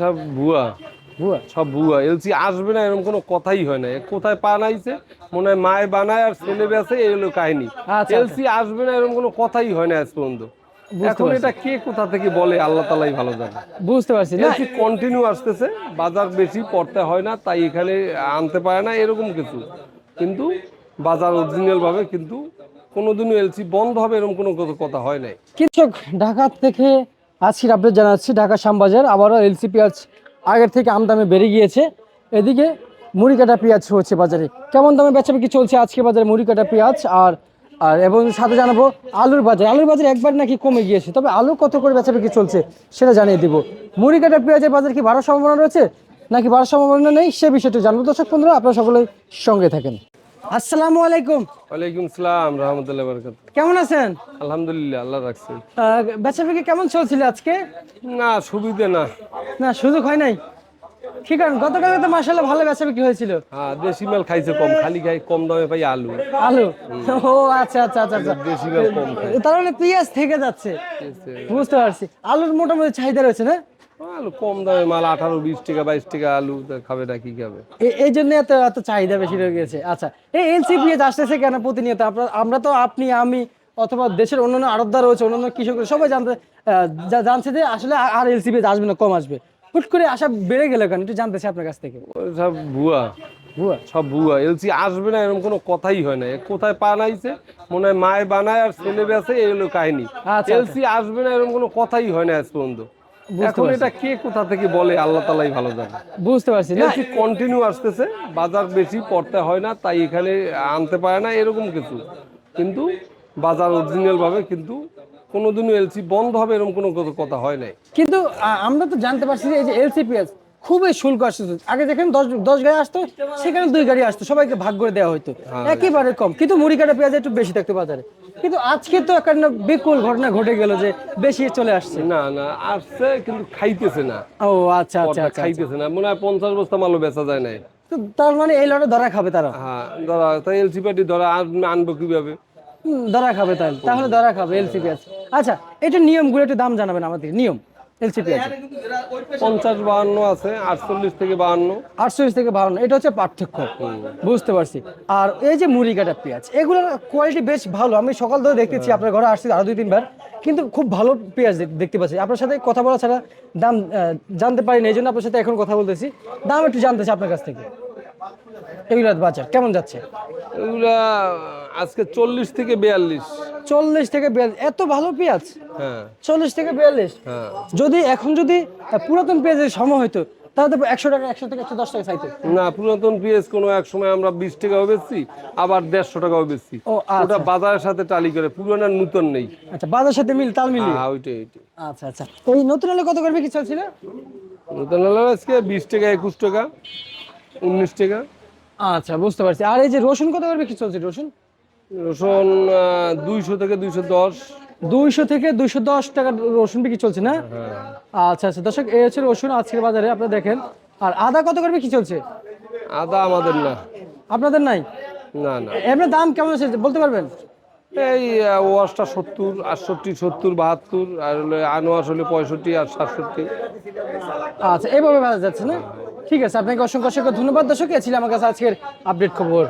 সব ভুয়া, ভুয়া? সব ভুয়া। এলসি আসবে না এরকম কোনো কথাই হয় না। কোথায় বানাইছে মনে হয় মায়ে বানায় আর ছেলে বেছে, এই হলো কাহিনী। আচ্ছা আচ্ছা, এলসি আসবে না এরকম কোনো কথাই হয় না আজ পর্যন্ত। বুঝতে এখন পারছি। এটা কে কোথা থেকে বলে আল্লাহ তালাই ভালো জানে। বুঝতে পারছি না। এলসি কন্টিনিউ আসতেছে, বাজার বেশি পড়তে হয় না তাই এখানে আনতে পারে না এরকম কিছু, কিন্তু বাজার অরিজিনাল ভাবে, কিন্তু কোনোদিনও এলসি বন্ধ হবে এরকম কোনো কথা হয় নাই। কৃষক ঢাকা থেকে আজকের আপডেট জানাচ্ছি। ঢাকা শ্যামবাজার আবারও এলসি পেঁয়াজ আগের থেকে আমদামে বেড়ে গিয়েছে। এদিকে মুড়ি কাটা পেঁয়াজ হচ্ছে বাজারে। কেমন দামে বেচাবিক্রি চলছে আজকে বাজারে মুড়ি কাটা পেঁয়াজ? আর আর এবং সাথে জানাবো আলুর বাজার। আলুর বাজার একবার নাকি কমে গিয়েছে, তবে আলু কত করে বেচাবিক্রি চলছে সেটা জানিয়ে দিব। মুড়ি কাটা পেঁয়াজের বাজার কি বাড়ার সম্ভাবনা রয়েছে নাকি বাড়ার সম্ভাবনা নেই, সে বিষয়টি জানবো। দর্শক বন্ধুরা, আপনারা সকলেই সঙ্গে থাকেন। আসসালামু আলাইকুম। ওয়ালাইকুম সালাম রহমতুল্লাহ বরকাত। কেমন আছেন? আলহামদুলিল্লাহ, আল্লাহ রাখছে। বেচাবিক্রি কেমন চলছিল আজকে? না সুবিধে না। না, সুযোগ হয় নাই। ঠিক আছে, গতকালে তো মাশাআল্লাহ ভালো বেচা বিক্রি হয়েছিল। হ্যাঁ, দেশি মাল খাইছে কম, খালি খাই কম দামে পাই আলু। আলু? ও আচ্ছা আচ্ছা আচ্ছা আচ্ছা। দেশি মাল কম খাই। তার মানে পেঁয়াজ থেকে যাচ্ছে। বুঝতে পারছি। আলুর মোটামুটি চাহিদা রয়েছে না? আলু কম দামে মাল, 18-20 টাকা 22 টাকা আলু, তা খাবে না কি খাবে। এই জন্য এত এত চাহিদা বেশি রয়ে গেছে। আচ্ছা, এই এলসি পেঁয়াজ আসতেছে কেন প্রতিনিয়ত? আমরা তো, আপনি আমি অথবা দেশের অন্যান্য আড়তদার রয়েছে, অন্যান্য কৃষক সবাই জানছে যে আসলে আর এলসি পেঁয়াজ আসবে না, কম আসবে। হুট করে আশা বেড়ে গেল কেন, একটু জানতেছি আপনার কাছ থেকে। ওই সব ভুয়া, ভুয়া? সব ভুয়া। এলসি আসবে না এরকম কোনো কথাই হয় না। কোথায় বানাইছে মনে হয় মায়ে বানায় আর ছেলে বেছে, এই হলো কাহিনী। আচ্ছা আচ্ছা, এলসি আসবে না এরকম কোনো কথাই হয় না আজ পর্যন্ত। বুঝতে এখন পারছি। এটা কে কোথা থেকে বলে আল্লাহ তালাই ভালো জানে। বুঝতে পারছি না। এলসি কন্টিনিউ আসতেছে, বাজার বেশি পড়তে হয় না তাই এখানে আনতে পারে না এরকম কিছু, কিন্তু বাজার অরিজিনাল ভাবে, কিন্তু কোনোদিনও এলসি বন্ধ হবে এরকম কোনো কথা হয় নাই। কিন্তু আমরা তো জানতে পারছি যে এই যে এলসি পেঁয়াজ খুবই শুল্ক আসতো। আগে দেখেন 10 গাড়ি আসতো, সেখানে 2 গাড়ি আসতো, সবাইকে ভাগ করে দেওয়া হতো, একেবারে কম। কিন্তু মুড়ি কাটা পেঁয়াজ একটু বেশি থাকতো বাজারে। কিন্তু আজকে তো একটা বিপুল ঘটনা ঘটে গেল যে বেশি চলে আসছে। না না, আসছে কিন্তু খাইতেছে না। ও আচ্ছা আচ্ছা পর্দা আচ্ছা আচ্ছা। খাইতেছে না, মনে হয় 50 বস্তা মালও বেচা যায় নাই। তো তার মানে এই লটে ধরা খাবে তারা? হ্যাঁ, ধরা তাই এলসি পার্টি ধরা আনবো কিভাবে। ধরা খাবে তাহলে, তাহলে ধরা খাবে এলসি পেঁয়াজ। আচ্ছা, এটা নিয়মগুলো একটু দাম জানাবেন আমাদের, নিয়ম এলসি পেঁয়াজ। 50-52 আছে, 48 থেকে 52। 48 থেকে 52, এটা হচ্ছে পার্থক্য। বুঝতে পারছি। আর এই যে মুড়ি কাটা পেঁয়াজ, এগুলোর কোয়ালিটি বেশ ভালো। আমি সকাল ধরে দেখতেছি, আপনার ঘরে আসছি আরো 2-3 বার, কিন্তু খুব ভালো পেঁয়াজ দেখতে পাচ্ছি। আপনার সাথে কথা বলা ছাড়া দাম জানতে পারিনি, এই জন্য আপনার সাথে এখন কথা বলতেছি। দাম একটু জানতেছি আপনার কাছ থেকে, এগুলোর বাজার কেমন যাচ্ছে? এগুলা আজকে 40 থেকে 42। 40 থেকে 42? এত ভালো পেঁয়াজ? হ্যাঁ 40 থেকে 42? হ্যাঁ। যদি এখন যদি পুরাতন পেঁয়াজের সময় হতো, তাহলে তো 100 টাকা, 100 থেকে 110 টাকা চাইতো। না, পুরাতন পেঁয়াজ কোনো এক সময় আমরা 20 টাকাও বেচছি, আবার 150 টাকাও বেচছি। ও ওটা আচ্ছা বাজারের সাথে টালি করে, পুরান আর নতুন নেই। আচ্ছা, বাজার সাথে তাল মিলিয়ে। হ্যাঁ, ওইটাই ওইটাই। আচ্ছা আচ্ছা, ওই নতুন আলু কত করে বিক্রি চলছিল? নতুন হলো আজকে 20 টাকা, 21 টাকা, 19 টাকা। আচ্ছা, বুঝতে পারছি। আর এই যে রসুন কত করে বিক্রি চলছে? রসুন? রসুন 200 থেকে 210। 200 থেকে 210 টাকা রসুন বিক্রি চলছে না? আচ্ছা আচ্ছা, দর্শক এই হচ্ছে রসুন আজকের বাজারে, আপনারা দেখেন। আর আদা কত করে বিক্রি চলছে? আদা আমাদের না। আপনাদের নাই? না না, এমনি দাম কেমন আছে বলতে পারবেন? এই ওয়াশটা 70, 68, 70, 72, আর হলো আনোয়াশ হলে 65 আর 67। আচ্ছা, এইভাবে বাজার যাচ্ছে না? ঠিক আছে, আপনাকে অসংখ্য অসংখ্য ধন্যবাদ। দর্শক, এ ছিল আমার কাছে আজকের আপডেট খবর।